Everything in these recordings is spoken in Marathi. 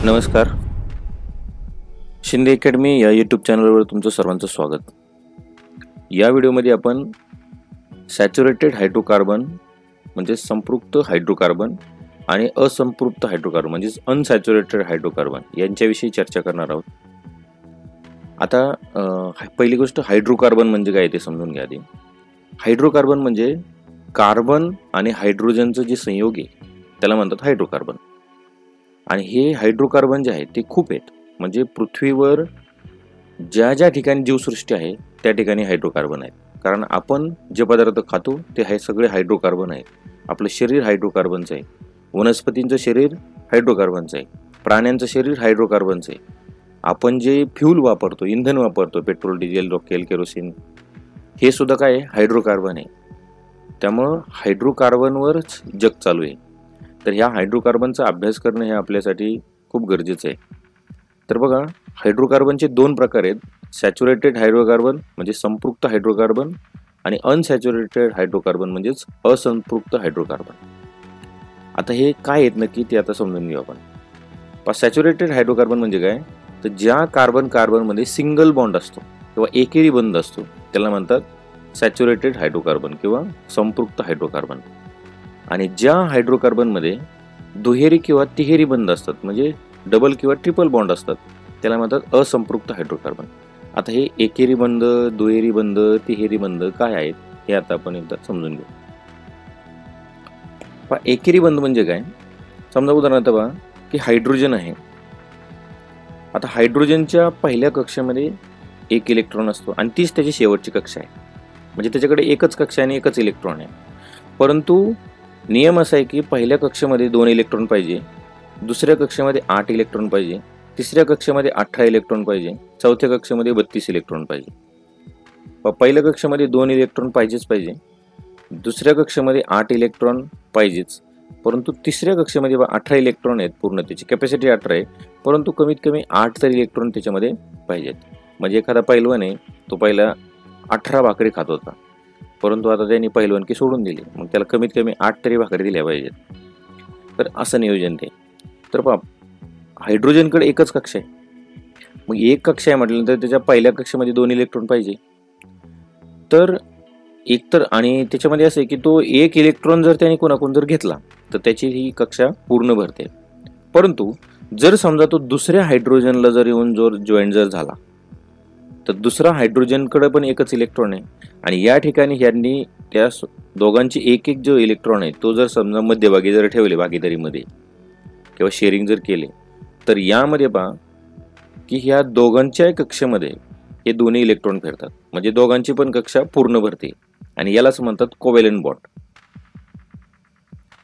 नमस्कार. शिंदे अकॅडमी या यूट्यूब चॅनलवर तुमचं सर्वांचं स्वागत. या व्हिडिओमध्ये आपण सॅच्युरेटेड हायड्रोकार्बन म्हणजे संपृक्त हायड्रोकार्बन आणि असंपृक्त हायड्रोकार्बन म्हणजेच अनसॅच्युरेटेड हायड्रोकार्बन यांच्याविषयी चर्चा करणार आहोत. आता पहिली गोष्ट हायड्रोकार्बन म्हणजे काय ते समजून घ्या आधी. हायड्रोकार्बन म्हणजे कार्बन आणि हायड्रोजनचं जे संयोग आहे त्याला म्हणतात हायड्रोकार्बन. आणि हे हायड्रोकार्बन जे आहे ते खूप आहेत. म्हणजे पृथ्वीवर ज्या ज्या ठिकाणी जीवसृष्टी आहे त्या ठिकाणी हायड्रोकार्बन आहेत. कारण आपण जे पदार्थ खातो ते आहे सगळे हायड्रोकार्बन आहेत. आपलं शरीर हायड्रोकार्बनचं आहे. वनस्पतींचं शरीर हायड्रोकार्बनचं आहे. प्राण्यांचं शरीर हायड्रोकार्बनचं आहे. आपण जे फ्यूल वापरतो, इंधन वापरतो, पेट्रोल, डिझेल, रॉकेल, केरोसिन, हे सुद्धा काय आहे? हायड्रोकार्बन आहे. त्यामुळं हायड्रोकार्बनवरच जग चालू आहे. तर ह्या हायड्रोकार्बनचा अभ्यास करणं हे आपल्यासाठी खूप गरजेचं आहे. तर बघा, हायड्रोकार्बनचे दोन प्रकार आहेत. सॅच्युरेटेड हायड्रोकार्बन म्हणजे संपृक्त हायड्रोकार्बन आणि अनसॅच्युरेटेड हायड्रोकार्बन म्हणजेच असंपृक्त हायड्रोकार्बन. आता हे काय आहेत नक्की ते आता समजून घेऊ आपण. सॅच्युरेटेड हायड्रोकार्बन म्हणजे काय? तर ज्या कार्बन कार्बनमध्ये सिंगल बॉन्ड असतो किंवा एकेरी बंध असतो त्याला म्हणतात सॅच्युरेटेड हायड्रोकार्बन किंवा संपृक्त हायड्रोकार्बन. आणि ज्या हायड्रोकार्बनमध्ये दुहेरी किंवा तिहेरी बंध असतात म्हणजे डबल किंवा ट्रिपल बॉन्ड असतात त्याला म्हणतात असंपृक्त हायड्रोकार्बन. आता हे एकेरी बंध, दुहेरी बंध, तिहेरी बंध काय आहेत हे आता आपण एकदा समजून घेऊ. एकेरी बंध म्हणजे काय? समजा उदाहरणार्थ बघा की हायड्रोजन आहे. आता हायड्रोजनच्या पहिल्या कक्षेमध्ये एक इलेक्ट्रॉन असतो आणि तीच त्याची शेवटची कक्षा आहे. म्हणजे त्याच्याकडे एकच कक्षा आणि एकच इलेक्ट्रॉन आहे. परंतु नियम असा आहे की पहिल्या कक्षेमध्ये 2 इलेक्ट्रॉन पाहिजे, दुसऱ्या कक्षेमध्ये 8 इलेक्ट्रॉन पाहिजे, तिसऱ्या कक्षेमध्ये 18 इलेक्ट्रॉन पाहिजे, चौथ्या कक्षेमध्ये 32 इलेक्ट्रॉन पाहिजे. पहिल्या कक्षेमध्ये 2 इलेक्ट्रॉन पाहिजेच पाहिजे, दुसऱ्या कक्षेमध्ये 8 इलेक्ट्रॉन पाहिजेच, परंतु तिसऱ्या कक्षेमध्ये 18 इलेक्ट्रॉन आहेत. पूर्ण त्याची कॅपॅसिटी 18 आहे, परंतु कमीत कमी 8 तरी इलेक्ट्रॉन त्याच्यामध्ये पाहिजेत. म्हणजे एखादा पैलवान आहे, तो पहिला 18 भाकरी खात होता, परंतु आता त्यांनी पैलवानकी सोडून दिली, मग त्याला कमीत कमी 8 तरी भाकरी दिल्या पाहिजेत. तर असं नियोजन ते. तर हायड्रोजनकडे एकच कक्षा आहे. मग एक कक्षा आहे म्हटल्यानंतर त्याच्या पहिल्या कक्षेमध्ये 2 इलेक्ट्रॉन पाहिजे. तर एकतर आणि त्याच्यामध्ये असं आहे की तो एक इलेक्ट्रॉन जर त्याने कोणाकडून जर घेतला तर त्याची ही कक्षा पूर्ण भरते. परंतु जर समजा तो दुसऱ्या हायड्रोजनला जर येऊन जॉईन जर झाला तर दुसरा हायड्रोजनकडे पण एकच इलेक्ट्रॉन आहे आणि या ठिकाणी ह्यांनी त्या दोघांची एक एक जो इलेक्ट्रॉन आहे तो जर समजा मध्यभागी जर ठेवले भागीदारीमध्ये किंवा शेअरिंग जर केले तर यामध्ये पहा की ह्या दोघांच्या कक्षेमध्ये हे दोन्ही इलेक्ट्रॉन फिरतात. म्हणजे दोघांची पण कक्षा पूर्ण भरते आणि यालाच म्हणतात कोव्हॅलेंट बॉन्ड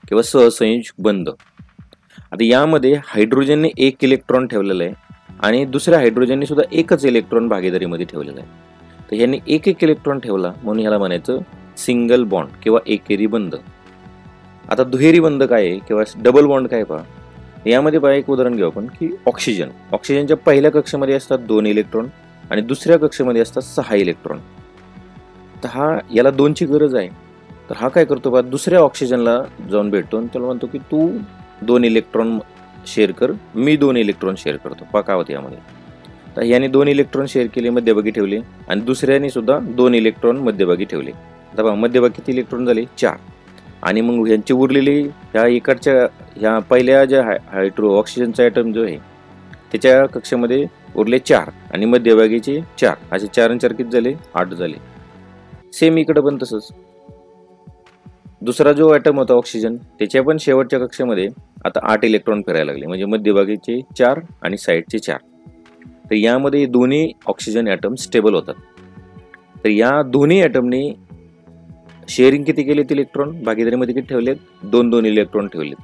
किंवा सहसंयोजक बंध. आता यामध्ये हायड्रोजनने एक इलेक्ट्रॉन ठेवलेला आहे आणि दुसऱ्या हायड्रोजनने सुद्धा एकच इलेक्ट्रॉन भागीदारीमध्ये ठेवलेला आहे. तर ह्यांनी एक एक इलेक्ट्रॉन ठेवला म्हणून ह्याला म्हणायचं सिंगल बॉन्ड किंवा एकेरी बंध. आता दुहेरी बंध काय आहे किंवा डबल बॉन्ड काय पहा. यामध्ये पहा एक उदाहरण घेऊ आपण की ऑक्सिजनच्या पहिल्या कक्षेमध्ये असतात 2 इलेक्ट्रॉन आणि दुसऱ्या कक्षेमध्ये असतात 6 इलेक्ट्रॉन. तर याला 2ची गरज आहे. तर हा काय करतो पहा, दुसऱ्या ऑक्सिजनला जाऊन भेटतो आणि त्याला म्हणतो की तू 2 इलेक्ट्रॉन शेअर कर, मी 2 इलेक्ट्रॉन शेअर करतो. पहा काय होते यामध्ये. तर याने 2 इलेक्ट्रॉन शेअर केले, मध्यभागी ठेवले आणि दुसऱ्याने सुद्धा 2 इलेक्ट्रॉन मध्यभागी ठेवले. आता पहा मध्यभागी किती इलेक्ट्रॉन झाले? 4. आणि मग यांची उरलेली ह्या इकडच्या ह्या पहिल्या ज्या ऑक्सिजनचा ॲटम जो आहे त्याच्या कक्षेमध्ये उरले 4 आणि मध्यभागीचे 4. असे 4 आणि 4 किती झाले? 8 झाले. सेम इकडं पण तसंच. दुसरा जो ॲटम होता ऑक्सिजन त्याच्या पण शेवटच्या कक्षेमध्ये आता 8 इलेक्ट्रॉन फिरायला लागले. म्हणजे मध्यभागीचे 4 आणि साईडचे 4. तर यामध्ये दोन्ही ऑक्सिजन ॲटम स्टेबल होतात. तर या दोन्ही ॲटमने शेअरिंग किती केलेत इलेक्ट्रॉन? भागीदारीमध्ये किती ठेवलेत? 2-2 इलेक्ट्रॉन ठेवलेत.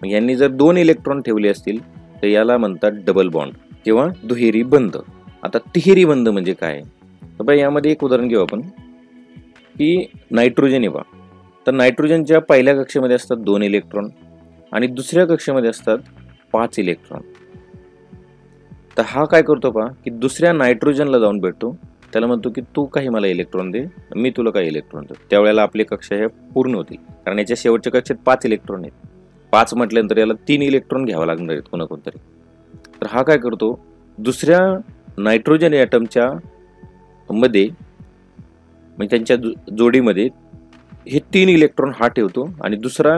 मग यांनी जर 2 इलेक्ट्रॉन ठेवले असतील तर याला म्हणतात डबल बॉन्ड किंवा दुहेरी बंध. आता तिहेरी बंध म्हणजे काय? तर बघा यामध्ये एक उदाहरण घेऊ आपण की नायट्रोजन आहे. तर नायट्रोजनच्या पहिल्या कक्षेमध्ये असतात 2 इलेक्ट्रॉन आणि दुसऱ्या कक्षेमध्ये असतात 5 इलेक्ट्रॉन. तर हा काय करतो पहा की दुसऱ्या नायट्रोजनला जाऊन भेटतो, त्याला म्हणतो की तू काही मला इलेक्ट्रॉन दे, मी तुला काही इलेक्ट्रॉन देतो. त्यावेळेला आपली कक्षा हे पूर्ण होती. कारण याच्या शेवटच्या कक्षेत 5 इलेक्ट्रॉन आहेत. 5 म्हटल्यानंतर याला 3 इलेक्ट्रॉन घ्यावं लागणार आहेत कोणाकोणतरी. तर हा काय करतो, दुसऱ्या नायट्रोजन ॲटमच्या मध्ये म्हणजे त्यांच्या जोडीमध्ये हे 3 इलेक्ट्रॉन हा ठेवतो आणि दुसरा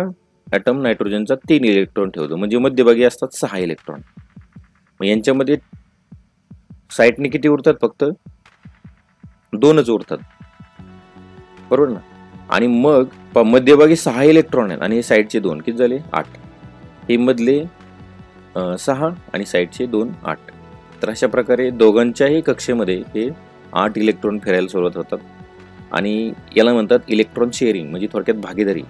ॲटम नायट्रोजनचा 3 इलेक्ट्रॉन ठेवतो, म्हणजे मध्यभागी असतात 6 इलेक्ट्रॉन. मग यांच्यामध्ये साईडने किती उरतात, फक्त 2च उरतात, बरोबर ना. आणि मग मध्यभागी 6 इलेक्ट्रॉन आहेत आणि हे साईडचे 2 किती झाले, 8. हे मधले 6 आणि साईडचे 2 8. तर अशा प्रकारे दोघांच्याही कक्षेमध्ये हे 8 इलेक्ट्रॉन फिरायला सुरुवात होतात आणि याला म्हणतात इलेक्ट्रॉन शेअरिंग, म्हणजे थोडक्यात भागीदारी.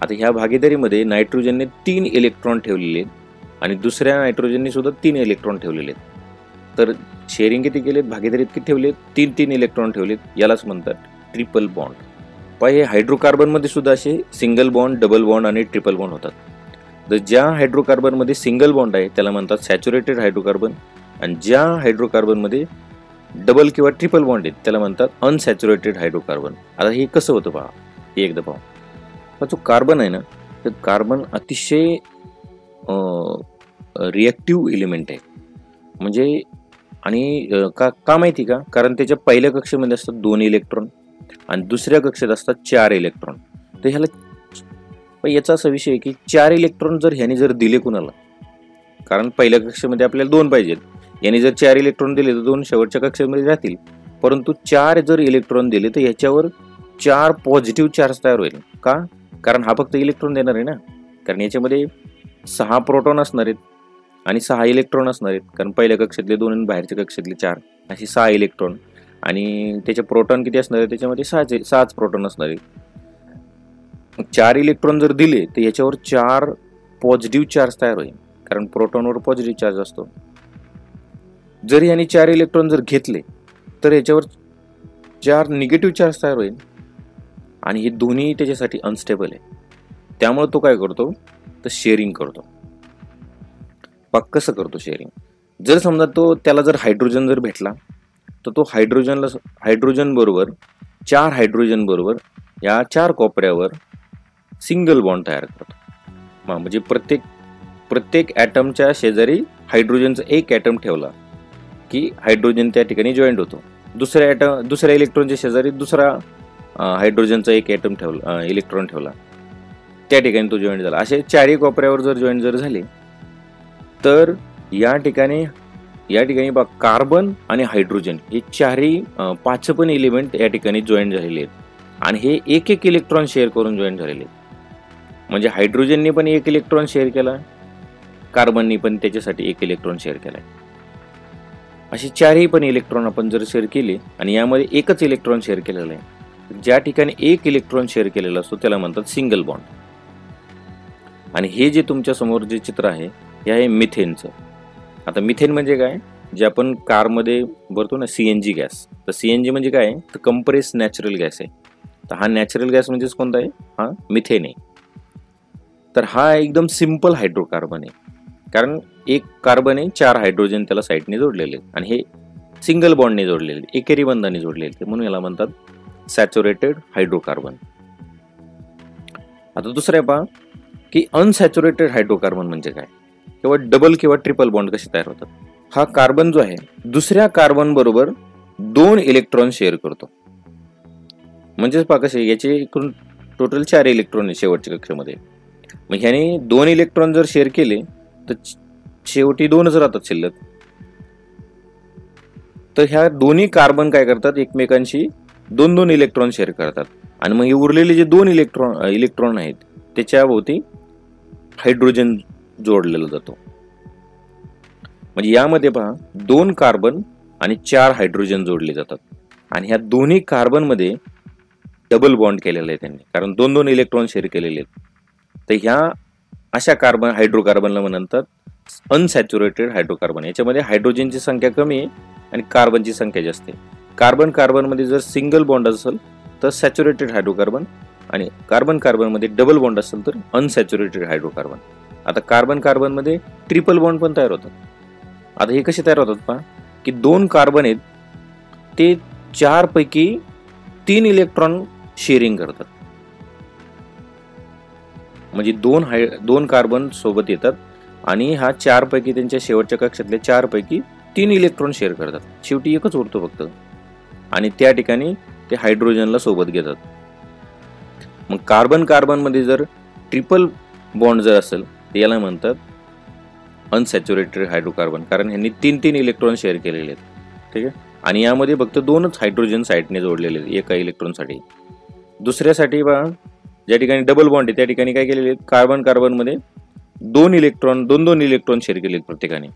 आता ह्या भागीदारीमध्ये नायट्रोजनने 3 इलेक्ट्रॉन ठेवलेले आहेत आणि दुसऱ्या नायट्रोजनने सुद्धा 3 इलेक्ट्रॉन ठेवलेले आहेत. तर शेअरिंग किती केलेत, भागीदारीत किती ठेवलेत, 3 इलेक्ट्रॉन ठेवलेत. यालाच म्हणतात ट्रिपल बॉन्ड. हे हायड्रोकार्बनमध्ये सुद्धा असे सिंगल बॉन्ड, डबल बॉन्ड आणि ट्रिपल बॉन्ड होतात. तर ज्या हायड्रोकार्बनमध्ये सिंगल बॉन्ड आहे त्याला म्हणतात सॅच्युरेटेड हायड्रोकार्बन आणि ज्या हायड्रोकार्बनमध्ये डबल किंवा ट्रिपल बॉन्ड आहेत त्याला म्हणतात अनसॅच्युरेटेड हायड्रोकार्बन. आता हे कसं होतं पहा, हे एकदा पहा. जो कार्बन आहे ना, तर कार्बन अतिशय रिॲक्टिव्ह एलिमेंट आहे. म्हणजे आणि का माहिती का, कारण त्याच्या पहिल्या कक्षेमध्ये असतात 2 इलेक्ट्रॉन आणि दुसऱ्या कक्षेत असतात 4 इलेक्ट्रॉन. तर ह्याला याचा असा विषय आहे की 4 इलेक्ट्रॉन जर ह्याने जर दिले कुणाला, कारण पहिल्या कक्षेमध्ये आपल्याला 2 पाहिजेत, याने जर 4 इलेक्ट्रॉन दिले तर 2 शेवटच्या कक्षेमध्ये राहतील, परंतु 4 जर इलेक्ट्रॉन दिले तर ह्याच्यावर 4 पॉझिटिव्ह चार्ज तयार होईल. का, कारण हा फक्त इलेक्ट्रॉन देणार आहे ना, कारण याच्यामध्ये 6 प्रोटॉन असणार आहेत आणि 6 इलेक्ट्रॉन असणार आहेत, कारण पहिल्या कक्षेतले 2 आणि बाहेरच्या कक्षेतले 4 अशी 6 इलेक्ट्रॉन. आणि त्याचे प्रोटॉन किती असणार आहे, त्याच्यामध्ये 6च प्रोटॉन असणार आहे. 4 इलेक्ट्रॉन जर दिले तर याच्यावर 4 पॉझिटिव्ह चार्ज तयार होईल, कारण प्रोटॉनवर पॉझिटिव्ह चार्ज असतो. जर याने 4 इलेक्ट्रॉन जर घेतले तर याच्यावर 4 निगेटिव्ह चार्ज तयार होईल आणि हे दोन्ही त्याच्यासाठी अनस्टेबल आहे. त्यामुळे तो काय करतो, तर शेअरिंग करतो. कसं करतो शेअरिंग, जर समजा त्याला जर हायड्रोजन जर भेटला तर तो हायड्रोजन बरोबर 4 हायड्रोजन बरोबर या 4 कोपऱ्यावर सिंगल बॉन्ड तयार करतो. म्हणजे प्रत्येक ॲटमच्या शेजारी हायड्रोजनचा एक ॲटम ठेवला की हायड्रोजन त्या ठिकाणी जॉईंट होतो. दुसऱ्या इलेक्ट्रॉनच्या शेजारी दुसरा हायड्रोजनचा एक ॲटम इलेक्ट्रॉन ठेवला, त्या ठिकाणी तो जॉईंट झाला. असे 4 कोपऱ्यावर जर जॉईंट जर झाले तर या ठिकाणी कार्बन आणि हायड्रोजन हे 5 पण एलिमेंट या ठिकाणी जॉईंट झालेले आहेत आणि हे एक इलेक्ट्रॉन शेअर करून जॉईंट झालेले आहेत. म्हणजे हायड्रोजनने पण 1 इलेक्ट्रॉन शेअर केला, कार्बनने पण त्याच्यासाठी 1 इलेक्ट्रॉन शेअर केलाय. असे 4 पण इलेक्ट्रॉन आपण जर शेअर केले आणि यामध्ये एकच इलेक्ट्रॉन शेअर केलेला आहे, ज्या ठिकाणी 1 इलेक्ट्रॉन शेअर केलेला असतो त्याला म्हणतात सिंगल बॉन्ड. आणि हे जे तुमच्या समोर जे चित्र आहे हे आहे मिथेनचं. आता मिथेन म्हणजे काय, जे आपण कारमध्ये भरतो ना CNG गॅस, तर CNG म्हणजे काय, तर कंप्रेस नॅचरल गॅस आहे. तर हा नॅचरल गॅस म्हणजेच कोणता आहे, हा मिथेन आहे. तर हा एकदम सिंपल हायड्रोकार्बन आहे, कारण एक कार्बन आहे, 4 हायड्रोजन त्याला साईडने जोडलेले आणि हे सिंगल बॉन्डने जोडलेले, एकेरी बंधाने जोडलेले, म्हणून याला म्हणतात सॅच्युरेटेड हायड्रोकार्बन. आता दुसरं आहे पहा की अनसॅच्युरेटेड हायड्रोकार्बन म्हणजे काय, किंवा डबल किंवा ट्रिपल बॉन्ड कसे तयार होतात. हा कार्बन जो आहे दुसऱ्या कार्बन बरोबर 2 इलेक्ट्रॉन शेअर करतो. म्हणजेच पहा कसे, याचे एकूण टोटल 4 इलेक्ट्रॉन आहे शेवटच्या कक्षेमध्ये. मग ह्याने 2 इलेक्ट्रॉन जर शेअर केले तर शेवटी 2च राहतात शिल्लक. तर ह्या दोन्ही कार्बन काय करतात, एकमेकांशी 2 इलेक्ट्रॉन शेअर करतात आणि मग हे उरलेले जे 2 इलेक्ट्रॉन आहेत त्याच्या भोवती हायड्रोजन जोडलेला जातो. म्हणजे यामध्ये पहा 2 कार्बन आणि 4 हायड्रोजन जोडले जातात आणि ह्या दोन्ही कार्बन मध्ये डबल बॉन्ड केलेला आहे त्यांनी, कारण 2 इलेक्ट्रॉन शेअर केलेले आहेत. तर ह्या अशा हायड्रोकार्बनला म्हणतात अनसॅच्युरेटेड हायड्रोकार्बन. याच्यामध्ये हायड्रोजनची संख्या कमी आहे आणि कार्बनची संख्या जास्त आहे. कार्बन मध्ये जर सिंगल बॉन्ड असेल तर सॅच्युरेटेड हायड्रोकार्बन आणि कार्बन मध्ये डबल बॉन्ड असेल तर अनसॅच्युरेटेड हायड्रोकार्बन. आता कार्बन मध्ये ट्रिपल बॉन्ड पण तयार होतात. आता हे कसे तयार होतात पहा की 2 कार्बन आहेत ते 4 पैकी 3 इलेक्ट्रॉन शेअरिंग करतात. म्हणजे 2 कार्बन सोबत येतात आणि हा 4 पैकी त्यांच्या शेवटच्या कक्षातले 4 पैकी 3 इलेक्ट्रॉन शेअर करतात. शेवटी एकच उरतो फक्त आणि त्या ठिकाणी ते हायड्रोजनला सोबत घेतात. मग कार्बन कार्बनमध्ये जर ट्रिपल बॉन्ड जर असेल तर याला म्हणतात अनसॅच्युरेटेड हायड्रोकार्बन, कारण ह्यांनी 3-3 इलेक्ट्रॉन शेअर केलेले आहेत. ठीक आहे. आणि यामध्ये फक्त 2च हायड्रोजन साईडने जोडलेले आहेत एका इलेक्ट्रॉनसाठी. दुसऱ्यासाठी पहा, ज्या ठिकाणी डबल बॉन्ड आहे त्या ठिकाणी काय केलेले आहेत, कार्बन कार्बनमध्ये 2 इलेक्ट्रॉन शेअर केले प्रत्येकाने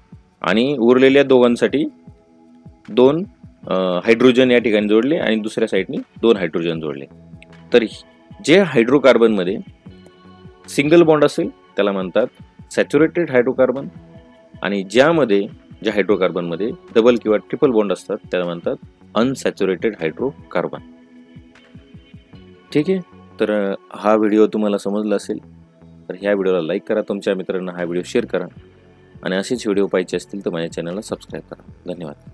आणि उरलेल्या दोघांसाठी 2 हायड्रोजन या ठिकाणी जोडले आणि दुसऱ्या साईडने 2 हायड्रोजन जोडले. तर जे हायड्रोकार्बनमध्ये सिंगल बॉन्ड असेल त्याला म्हणतात सॅच्युरेटेड हायड्रोकार्बन आणि ज्या हायड्रोकार्बनमध्ये डबल किंवा ट्रिपल बॉन्ड असतात त्याला म्हणतात अनसॅच्युरेटेड हायड्रोकार्बन. ठीक आहे. तर हा व्हिडिओ तुम्हाला समजला असेल तर ह्या व्हिडिओला लाईक करा, तुमच्या मित्रांना हा व्हिडिओ शेअर करा आणि असेच व्हिडिओ पाहिजे असतील तर माझ्या चॅनलला सबस्क्राईब करा. धन्यवाद.